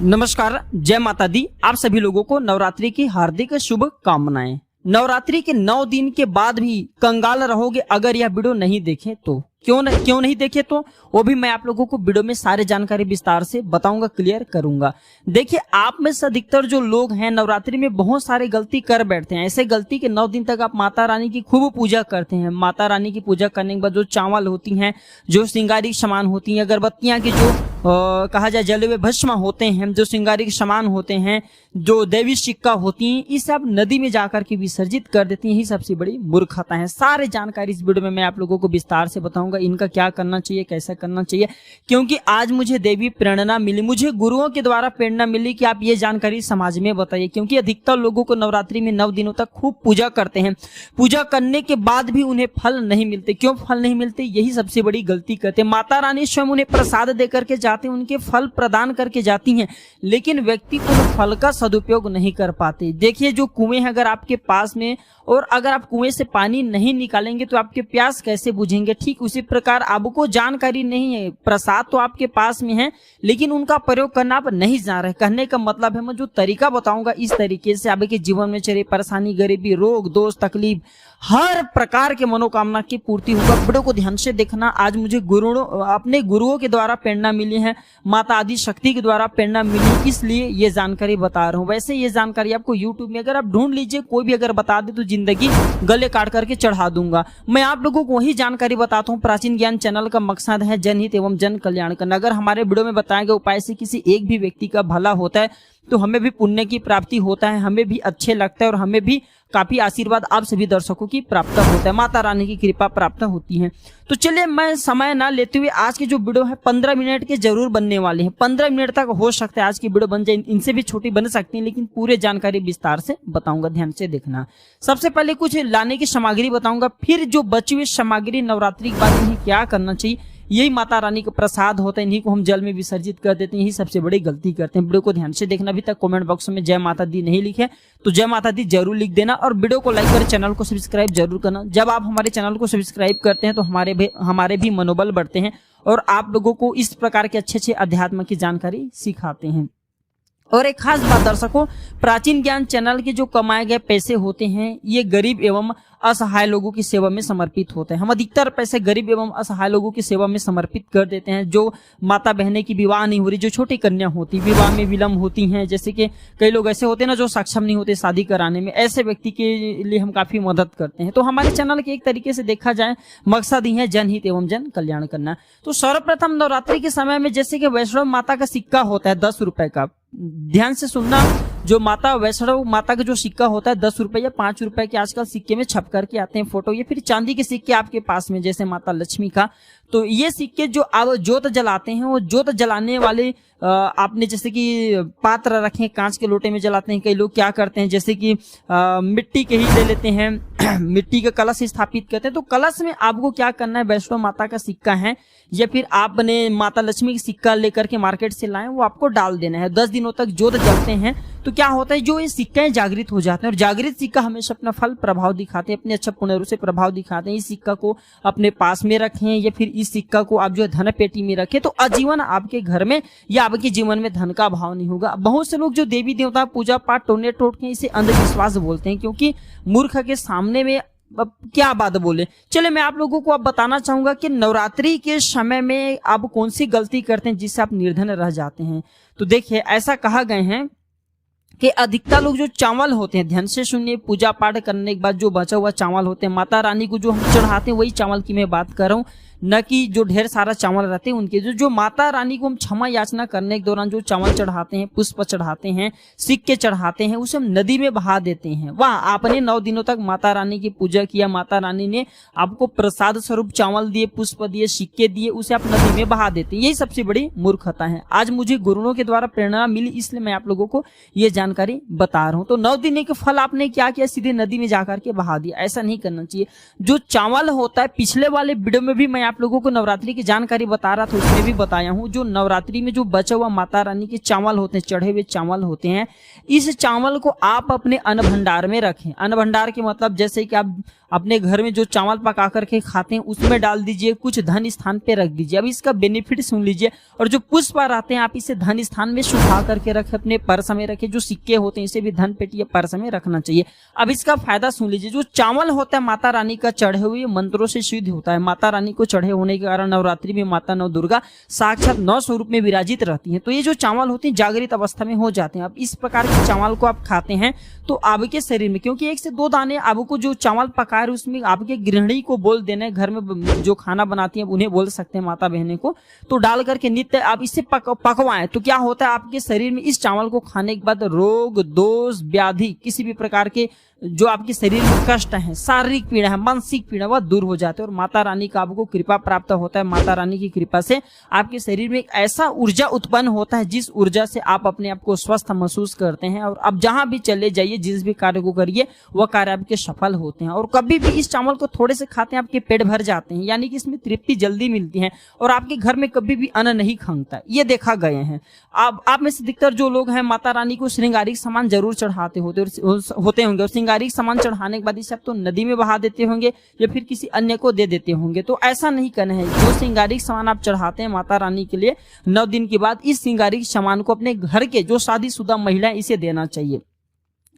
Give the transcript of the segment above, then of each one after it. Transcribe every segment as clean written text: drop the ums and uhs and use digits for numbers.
नमस्कार, जय माता दी। आप सभी लोगों को नवरात्रि की हार्दिक शुभकामनाएं। नवरात्रि के 9 दिन के बाद भी कंगाल रहोगे अगर यह वीडियो नहीं देखें तो। क्यों नहीं देखे तो वो भी मैं आप लोगों को वीडियो में सारी जानकारी विस्तार से बताऊंगा, क्लियर करूंगा। देखिए, आप में से अधिकतर जो लोग हैं नवरात्रि में बहुत सारे गलती कर बैठते हैं। ऐसे गलती के 9 दिन तक आप माता रानी की खूब पूजा करते हैं। माता रानी की पूजा करने के बाद जो चावल होती हैं, जो श्रृंगारिक सामान होती हैं, अगरबत्तियां की जो कहा जाए जले हुए भस्म होते हैं, जो श्रृंगारिक सामान होते हैं, जो देवी सिक्का होती हैं, इसे आप नदी में जाकर के विसर्जित कर देती हैं। यही सबसे बड़ी मूर्खता है। सारे जानकारी इस वीडियो में मैं आप लोगों को विस्तार से बताऊंगा, इनका क्या करना चाहिए, कैसा करना चाहिए। क्योंकि आज मुझे देवी प्रेरणा मिली, मुझे गुरुओं के द्वारा प्रेरणा मिली कि आप ये जानकारी समाज में बताइए। क्योंकि अधिकतर लोगों को नवरात्रि में 9 दिनों तक खूब पूजा करते हैं, पूजा करने के बाद भी उन्हें फल नहीं मिलते। क्यों फल नहीं मिलते? यही सबसे बड़ी गलती करते हैं। माता रानी स्वयं उन्हें प्रसाद देकर के जाते हैं, उनके फल प्रदान करके जाती हैं, लेकिन व्यक्ति को फल का सदुपयोग नहीं कर पाते। देखिए, जो कुएं हैं अगर आपके पास में, और अगर आप कुएं से पानी नहीं निकालेंगे तो आपके प्यास कैसे बुझेंगे? ठीक उसी प्रकार आपको जानकारी नहीं है, प्रसाद तो आपके पास में है लेकिन उनका प्रयोग करना आप नहीं जान रहे। कहने का मतलब है, मैं जो तरीका बताऊंगा इस तरीके से आपके जीवन में चले परेशानी, गरीबी, रोग, दोष, तकलीफ, हर प्रकार के मनोकामना की पूर्ति होगा। वीडियो को ध्यान से देखना। आज मुझे अपने गुरुओं के द्वारा प्रेरणा मिली है, माता आदि शक्ति के द्वारा प्रेरणा मिली, इसलिए ये जानकारी बता रहा हूँ। वैसे ये जानकारी आपको यूट्यूब में अगर आप ढूंढ लीजिए, कोई भी अगर बता दे तो जिंदगी गले काट करके चढ़ा दूंगा। मैं आप लोगों को वही जानकारी बताता हूँ। प्राचीन ज्ञान चैनल का मकसद है जनहित एवं जन कल्याण करना। अगर हमारे वीडियो में बताए गए उपाय से किसी एक भी व्यक्ति का भला होता है तो हमें भी पुण्य की प्राप्ति होता है, हमें भी अच्छे लगता है और हमें भी काफी आशीर्वाद आप सभी दर्शकों की प्राप्त होता है, माता रानी की कृपा प्राप्त होती है। तो चलिए, मैं समय ना लेते हुए आज की जो वीडियो है 15 मिनट के जरूर बनने वाले हैं। 15 मिनट तक हो सकता है आज की वीडियो बन जाए, इनसे भी छोटी बन सकती है, लेकिन पूरे जानकारी विस्तार से बताऊंगा, ध्यान से देखना। सबसे पहले कुछ लाने की सामग्री बताऊंगा, फिर जो बची हुई सामग्री नवरात्रि के बाद इन्हें क्या करना चाहिए। यही माता रानी का प्रसाद होता है, इन्हीं को हम जल में विसर्जित कर देते हैं। यही सबसे बड़ी गलती करते हैं। वीडियो को ध्यान से देखना। अभी तक कमेंट बॉक्स में जय माता दी नहीं लिखे तो जय माता दी जरूर लिख देना, और वीडियो को लाइक कर चैनल को सब्सक्राइब जरूर करना। जब आप हमारे चैनल को सब्सक्राइब करते हैं तो हमारे भी मनोबल बढ़ते हैं और आप लोगों को इस प्रकार के अच्छे अध्यात्म की जानकारी सिखाते हैं। और एक खास बात दर्शकों, प्राचीन ज्ञान चैनल के जो कमाए गए पैसे होते हैं ये गरीब एवं असहाय लोगों की सेवा में समर्पित होते हैं। हम अधिकतर पैसे गरीब एवं असहाय लोगों की सेवा में समर्पित कर देते हैं। जो माता बहनें की विवाह नहीं हो रही, जो छोटी कन्या होती, विवाह में विलम्ब होती हैं, जैसे कि कई लोग ऐसे होते हैं ना जो सक्षम नहीं होते शादी कराने में, ऐसे व्यक्ति के लिए हम काफी मदद करते हैं। तो हमारे चैनल के एक तरीके से देखा जाए मकसद ही है जनहित एवं जन कल्याण करना। तो सर्वप्रथम नवरात्रि के समय में जैसे कि वैष्णव माता का सिक्का होता है 10 रुपए का, ध्यान से सुनना। जो माता वैष्णव माता का जो सिक्का होता है 10 रुपए या 5 रुपए के आजकल सिक्के में छप करके आते हैं फोटो, या फिर चांदी के सिक्के आपके पास में जैसे माता लक्ष्मी का, तो ये सिक्के जो आप जोत जलाते हैं, वो जोत जलाने वाले आपने जैसे कि पात्र रखे कांच के लोटे में जलाते हैं। कई लोग क्या करते हैं जैसे कि मिट्टी के ही ले लेते हैं, मिट्टी का कलश स्थापित करते हैं। तो कलश में आपको क्या करना है, वैष्णव माता का सिक्का है या फिर आपने माता लक्ष्मी का सिक्का लेकर के मार्केट से लाएं, वो आपको डाल देना है। 10 दिनों तक जोत जलते हैं तो क्या होता है, जो ये सिक्के जागृत हो जाते हैं, और जागृत सिक्का हमेशा अपना फल प्रभाव दिखाते हैं, अपने अच्छा पुनरु से प्रभाव दिखाते हैं। इस सिक्का को अपने पास में रखें या फिर इस सिक्का को आप जो है धन पेटी में रखें, तो आजीवन आपके घर में या आपके जीवन में धन का अभाव नहीं होगा। बहुत से लोग जो देवी देवता पूजा पाठ टोने टोट के इसे अंधविश्वास बोलते हैं, क्योंकि मूर्ख के सामने में अब क्या बात बोले। चले, मैं आप लोगों को अब बताना चाहूंगा कि नवरात्रि के समय में आप कौन सी गलती करते हैं जिससे आप निर्धन रह जाते हैं। तो देखिए, ऐसा कहा गए हैं कि अधिकतर लोग जो चावल होते हैं, ध्यान से सुनिए, पूजा पाठ करने के बाद जो बचा हुआ चावल होते हैं माता रानी को जो हम चढ़ाते हैं, वही चावल की मैं बात कर रहा हूँ, न कि जो ढेर सारा चावल रहते हैं उनके। जो माता रानी को हम क्षमा याचना करने के दौरान जो चावल चढ़ाते हैं, पुष्प चढ़ाते हैं, सिक्के चढ़ाते हैं, उसे हम नदी में बहा देते हैं। वाह, आपने 9 दिनों तक माता रानी की पूजा किया, माता रानी ने आपको प्रसाद स्वरूप चावल दिए, पुष्प दिए, सिक्के दिए, उसे आप नदी में बहा देते हैं। यही सबसे बड़ी मूर्खता है। आज मुझे गुरुओं के द्वारा प्रेरणा मिली, इसलिए मैं आप लोगों को ये जानकारी बता रहा हूँ। तो 9 दिन के फल आपने क्या किया, सीधे नदी में जाकर के बहा दिया, ऐसा नहीं करना चाहिए। जो चावल होता है, पिछले वाले वीडियो में भी मैं आप लोगों को नवरात्रि की जानकारी बता रहा था, उसमें भी बताया हूं। जो नवरात्रि में जो बचा हुआ माता रानी के चावल होते हैं, चढ़े हुए चावल होते हैं, इस चावल को आप अपने अन्न भंडार में रखें। अन्न भंडार के मतलब जैसे कि आप अपने घर में जो चावल पका करके खाते हैं उसमें डाल दीजिए, कुछ धन स्थान पे रख दीजिए। अब इसका बेनिफिट सुन लीजिए। और जो पुष्प रहते हैं आप इसे धन स्थान में सुखा करके रखें, अपने पर्स में रखें। जो सिक्के होते हैं इसे भी धन पेटी या पर्स में रखना चाहिए। अब इसका फायदा सुन लीजिए। जो चावल होता है माता रानी का चढ़े हुए मंत्रों से सिद्ध होता है। माता रानी को चढ़े होने के कारण नवरात्रि में माता नव दुर्गा साक्षात 9 स्वरूप में विराजित रहती हैं। तो ये जो चावल होते हैं जागृत अवस्था में हो जाते हैं। अब इस प्रकार के चावल को आप खाते हैं तो आपके शरीर में, क्योंकि 1 से 2 दाने आपको जो चावल पका रहे उसमें आपके गृहिणी को बोल देना है, घर में जो खाना बनाती है उन्हें बोल सकते हैं माता बहने को, तो डाल करके नित्य आप इससे पकवाएं। तो क्या होता है आपके शरीर में इस चावल को खाने के बाद रोग दोष व्याधि किसी भी प्रकार के जो आपके शरीर में कष्ट है, शारीरिक पीड़ा है, मानसिक पीड़ा, वह दूर हो जाते हैं और माता रानी का आपको कृपा प्राप्त होता है। माता रानी की कृपा से आपके शरीर में एक ऐसा ऊर्जा उत्पन्न होता है जिस ऊर्जा से आप अपने आप को स्वस्थ महसूस करते हैं और अब जहां भी चले जाइए, जिस भी कार्य को करिए वह कार्य आपके सफल होते हैं। और कभी भी इस चावल को थोड़े से खाते हैं आपके पेट भर जाते हैं, यानी कि इसमें तृप्ति जल्दी मिलती है और आपके घर में कभी भी अन्न नहीं खंगता, ये देखा गए हैं। आप में से अधिकतर जो लोग हैं माता रानी को श्रृंगारिक सामान जरूर चढ़ाते होते होंगे और श्रृंगारिक सामान चढ़ाने के बाद इसे आप तो नदी में बहा देते होंगे या फिर किसी अन्य को दे देते होंगे। तो ऐसा नहीं करना है। जो श्रृंगारिक सामान आप चढ़ाते हैं माता रानी के लिए 9 दिन के बाद इस श्रृंगारिक सामान को अपने घर के जो शादीशुदा महिला इसे देना चाहिए।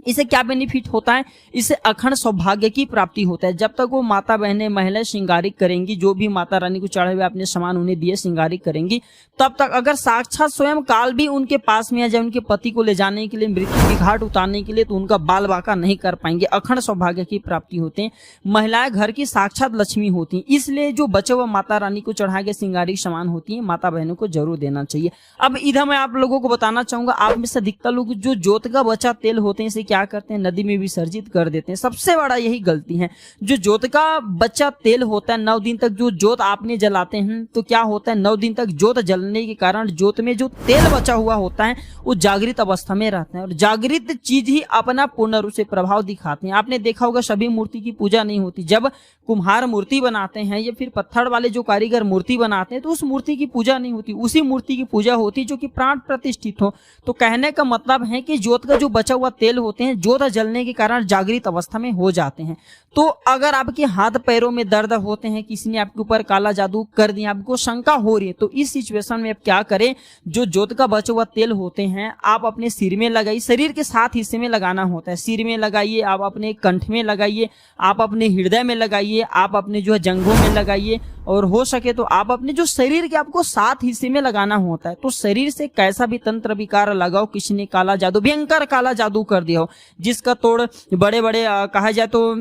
इसे क्या बेनिफिट होता है? इससे अखंड सौभाग्य की प्राप्ति होता है। जब तक वो माता बहनें महिलाएं श्रृंगारिक करेंगी, जो भी माता रानी को चढ़े हुए अपने सामान उन्हें दिए श्रृंगारिक करेंगी, तब तक अगर साक्षात स्वयं काल भी उनके पास में आ जाए उनके पति को ले जाने के लिए, मृत्यु की घाट उतारने के लिए, तो उनका बाल बाका नहीं कर पाएंगे। अखंड सौभाग्य की प्राप्ति होते हैं। महिलाएं घर की साक्षात लक्ष्मी होती हैं, इसलिए जो बचे हुए माता रानी को चढ़ा के श्रृंगारिक सामान होती है माता बहनों को जरूर देना चाहिए। अब इधर मैं आप लोगों को बताना चाहूंगा, आप में से अधिकतर लोग जो जोत का बचा तेल होते हैं इसे क्या करते हैं? नदी में विसर्जित कर देते हैं। सबसे बड़ा यही गलती है। जो जोत का बचा तेल होता है 9 दिन तक जो जोत आपने जलाते हैं, तो क्या होता है 9 दिन तक जोत जलने के कारण जोत में जो तेल बचा हुआ होता है वो जागृत अवस्था में रहता है और जागृत चीज ही अपना पूर्ण रूप से प्रभाव दिखाते हैं। आपने देखा होगा सभी मूर्ति की पूजा नहीं होती। जब कुम्हार मूर्ति बनाते हैं या फिर पत्थर वाले जो कारीगर मूर्ति बनाते हैं तो उस मूर्ति की पूजा नहीं होती, उसी मूर्ति की पूजा होती जो कि प्राण प्रतिष्ठित हो। तो कहने का मतलब है कि जोत का जो बचा हुआ तेल होते हैं जोत जलने के कारण जागृत अवस्था में हो जाते हैं। तो अगर आपके हाथ पैरों में दर्द होते हैं, किसी ने आपके ऊपर काला जादू कर दिया, आपको शंका हो रही है, तो इस सिचुएशन में आप क्या करें? जो जोत का बचा हुआ तेल होते हैं आप अपने सिर में लगाइए। शरीर के 7 हिस्से में लगाना होता है। सिर में लगाइए, आप अपने कंठ में लगाइए, आप अपने हृदय में लगाइए, आप अपने जो है जंघों में लगाइए और हो सके तो आप अपने जो शरीर के आपको 7 हिस्से में लगाना होता है। तो शरीर से कैसा भी तंत्र विकार लगाओ, किसी ने काला जादू, भयंकर काला जादू कर दिया हो, जिसका तोड़ बड़े बड़े कहा जाए तो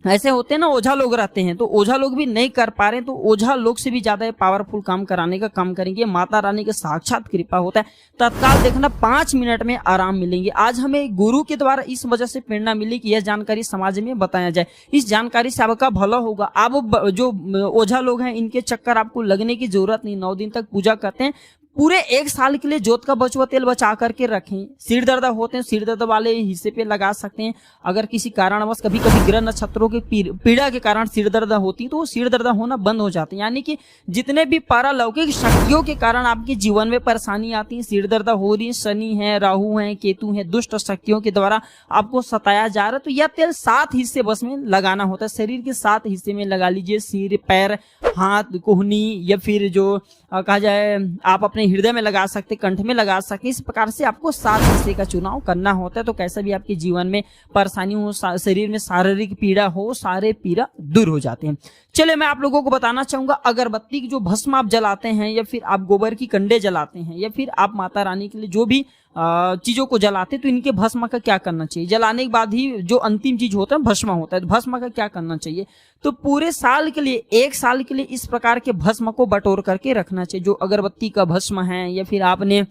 ऐसे होते हैं ना, ओझा लोग रहते हैं, तो ओझा लोग भी नहीं कर पा रहे हैं, तो ओझा लोग से भी ज्यादा पावरफुल काम कराने का काम करेंगे। माता रानी के साक्षात कृपा होता है। तत्काल देखना 5 मिनट में आराम मिलेंगे। आज हमें गुरु के द्वारा इस वजह से प्रेरणा मिली कि यह जानकारी समाज में बताया जाए। इस जानकारी से आपका भला होगा। आप जो ओझा लोग हैं इनके चक्कर आपको लगने की जरूरत नहीं। 9 दिन तक पूजा करते हैं। पूरे 1 साल के लिए जोत का बचा हुआ तेल बचा करके रखें। सिर दर्द होते हैं, सिर दर्द वाले हिस्से पे लगा सकते हैं। अगर किसी कारणवश कभी कभी ग्रह नक्षत्रों के पीड़ा के कारण सिर दर्द होती है तो सिर दर्द होना बंद हो जाते हैं। यानी कि जितने भी पारालौकिक शक्तियों के कारण आपके जीवन में परेशानी आती है, सिर दर्द हो रही है, शनि है, राहु है, केतु है, दुष्ट शक्तियों के द्वारा आपको सताया जा रहा है, तो यह तेल 7 हिस्से बस में लगाना होता है। शरीर के 7 हिस्से में लगा लीजिए। सिर, पैर, हाथ, कोहनी या फिर जो कहा जाए आप अपने हृदय में लगा सकते, कंठ में लगा सकते। इस प्रकार से आपको 7 हिस्से का चुनाव करना होता है। तो कैसा भी आपके जीवन में परेशानी हो, शरीर में शारीरिक पीड़ा हो, सारे पीड़ा दूर हो जाते हैं। चलिए मैं आप लोगों को बताना चाहूंगा, अगरबत्ती की जो भस्म आप जलाते हैं या फिर आप गोबर की कंडे जलाते हैं या फिर आप माता रानी के लिए जो भी चीजों को जलाते, तो इनके भस्म का क्या करना चाहिए? जलाने के बाद ही जो अंतिम चीज होता है भस्म होता है, तो भस्म का क्या करना चाहिए? तो पूरे साल के लिए, 1 साल के लिए इस प्रकार के भस्म को बटोर करके रखना चाहिए। जो अगरबत्ती का भस्म है या फिर आपने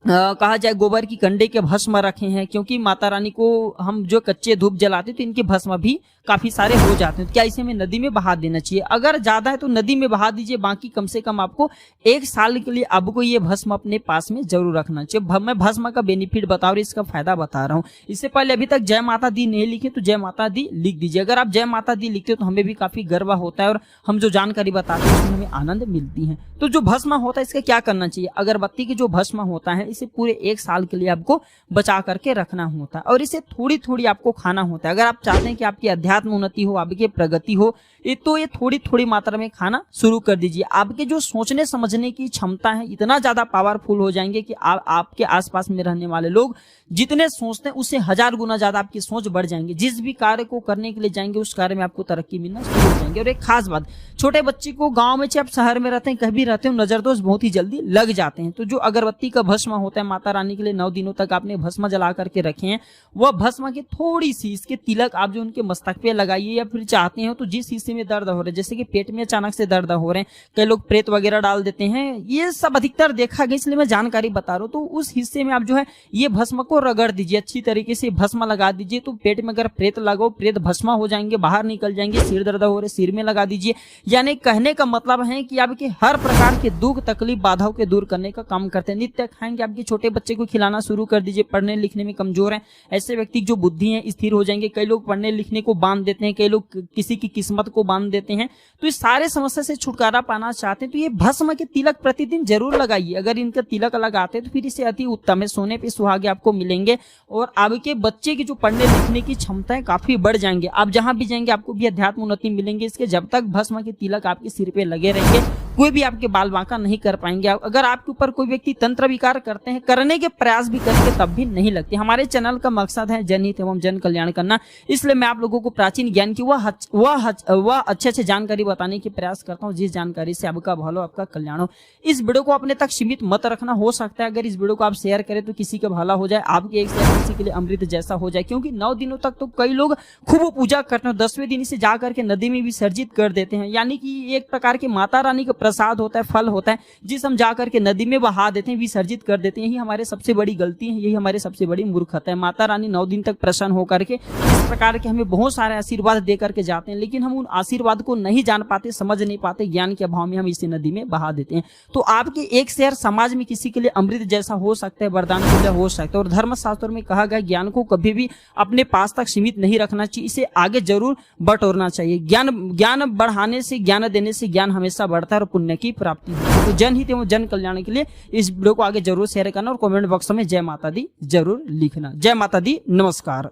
कहा जाए गोबर की कंडे के भस्म रखे हैं, क्योंकि माता रानी को हम जो कच्चे धूप जलाते तो इनके भस्म भी काफी सारे हो जाते हैं। तो क्या इसे हमें नदी में बहा देना चाहिए? अगर ज्यादा है तो नदी में बहा दीजिए, बाकी कम से कम आपको 1 साल के लिए आपको ये भस्म अपने पास में जरूर रखना चाहिए। मैं भस्म का बेनिफिट बता और इसका फायदा बता रहा हूँ। इससे पहले अभी तक जय माता दी नहीं लिखे तो जय माता दी लिख दीजिए। अगर आप जय माता दी लिखते हो तो हमें भी काफी गर्व होता है और हम जो जानकारी बताते हैं उसमें हमें आनंद मिलती है। तो जो भस्म होता है इसका क्या करना चाहिए? अगरबत्ती की जो भस्म होता है इसे पूरे 1 साल के लिए आपको बचा करके रखना होता है और इसे थोड़ी थोड़ी आपको खाना होता है। अगर आप चाहते हैं कि आपकी अध्यात्म अध्यात्म उन्नति हो, आपकी प्रगति हो, तो ये थोड़ी थोड़ी मात्रा में खाना शुरू कर दीजिए। आपके जो सोचने समझने की क्षमता है इतना ज्यादा पावरफुल हो जाएंगे कि आपके आसपास में रहने वाले लोग जितने सोचते हैं उससे 1000 गुना ज्यादा आपकी सोच बढ़ जाएंगे। जिस भी कार्य को करने के लिए जाएंगे उस कार्य में आपको तरक्की मिलना शुरू हो जाएंगे। और एक खास बात, छोटे बच्चे को गांव में चाहे आप शहर में रहते हैं कहीं भी रहते हो, नजरदोष बहुत ही जल्दी लग जाते हैं। तो जो अगरबत्ती का भस्म होता है माता रानी के लिए 9 दिनों तक आपने भस्म जला करके रखे हैं, वह भस्म की थोड़ी सी इसके तिलक आप जो उनके मस्तक पे लगाइए, या फिर चाहते हो तो जिस हिस्से में दर्द हो रहा है, जैसे कि पेट में अचानक से दर्द हो रहे हैं, कई लोग प्रेत वगैरह डाल देते हैं, ये सब अधिकतर देखा गया इसलिए मैं जानकारी बता रहा हूँ। तो उस हिस्से में आप जो है ये भस्म को रगड़ दीजिए, अच्छी तरीके से भस्म लगा दीजिए। तो पेट में अगर प्रेत लगाओ, प्रेत भस्म हो जाएंगे, बाहर निकल जाएंगे। सिर दर्द हो रहे सिर में लगा दीजिए। यानी कहने का मतलब है कि आपके हर प्रकार के दुख तकलीफ बाधाओं के दूर करने का काम करते हैं। नित्य खाएंगे, आपके छोटे बच्चे को खिलाना शुरू कर दीजिए। पढ़ने लिखने में कमजोर है ऐसे व्यक्ति जो बुद्धि है स्थिर हो जाएंगे। कई लोग पढ़ने लिखने को बांध देते हैं, कई लोग किसी की किस्मत को बांध देते हैं। तो इस सारे समस्या से छुटकारा पाना चाहते हैं तो ये भस्म के तिलक प्रतिदिन जरूर लगाइए। अगर इनका तिलक लगाते हैं तो फिर इसे अति उत्तम है, सोने पे सुहागे आपको मिलेंगे और आपके बच्चे की जो पढ़ने लिखने की क्षमताएं काफी बढ़ जाएंगे। आप जहां भी जाएंगे आपको भी अध्यात्म उन्नति मिलेंगे। इसके जब तक भस्म के तिलक आपके सिर पे लगे रहेंगे कोई भी आपके बाल बांका नहीं कर पाएंगे। अगर आपके ऊपर कोई व्यक्ति तंत्र विकार करते हैं, करने के प्रयास भी करेंगे तब भी नहीं लगते। हमारे चैनल का मकसद है जनहित एवं जन कल्याण करना, इसलिए मैं आप लोगों को प्राचीन ज्ञान की वह अच्छे जानकारी बताने की प्रयास करता हूँ जिस जानकारी से आपका भला आपका कल्याण हो। इस वीडियो को अपने तक सीमित मत रखना। हो सकता है अगर इस वीडियो को आप शेयर करें तो किसी का भला हो जाए, आपके एक शेयर किसी के लिए अमृत जैसा हो जाए। क्योंकि 9 दिनों तक तो कई लोग खूब पूजा करते हैं, 10वें दिन से जाकर के नदी में विसर्जित कर देते हैं। यानी कि एक प्रकार की माता रानी का प्रसाद होता है, फल होता है, जिस हम जाकर के नदी में बहा देते हैं, विसर्जित कर देते हैं। यही हमारे सबसे बड़ी गलती है, यही हमारे सबसे बड़ी मूर्खता है। माता रानी 9 दिन तक प्रसन्न होकर के इस प्रकार के हमें बहुत सारे आशीर्वाद दे करके जाते हैं, लेकिन हम उन आशीर्वाद को नहीं जान पाते, समझ नहीं पाते, ज्ञान के अभाव में हम इसे नदी में बहा देते हैं। तो आपके एक शेयर समाज में किसी के लिए अमृत जैसा हो सकता है, वरदान के लिए हो सकता है। और धर्मशास्त्र में कहा गया ज्ञान को कभी भी अपने पास तक सीमित नहीं रखना चाहिए, इसे आगे जरूर बटोरना चाहिए। ज्ञान बढ़ाने से, ज्ञान देने से ज्ञान हमेशा बढ़ता है और पुण्य की प्राप्ति होती है। तो जनहित एवं जन कल्याण के लिए इस वीडियो को आगे जरूर शेयर करना और कमेंट बॉक्स में जय माता दी जरूर लिखना। जय माता दी, नमस्कार।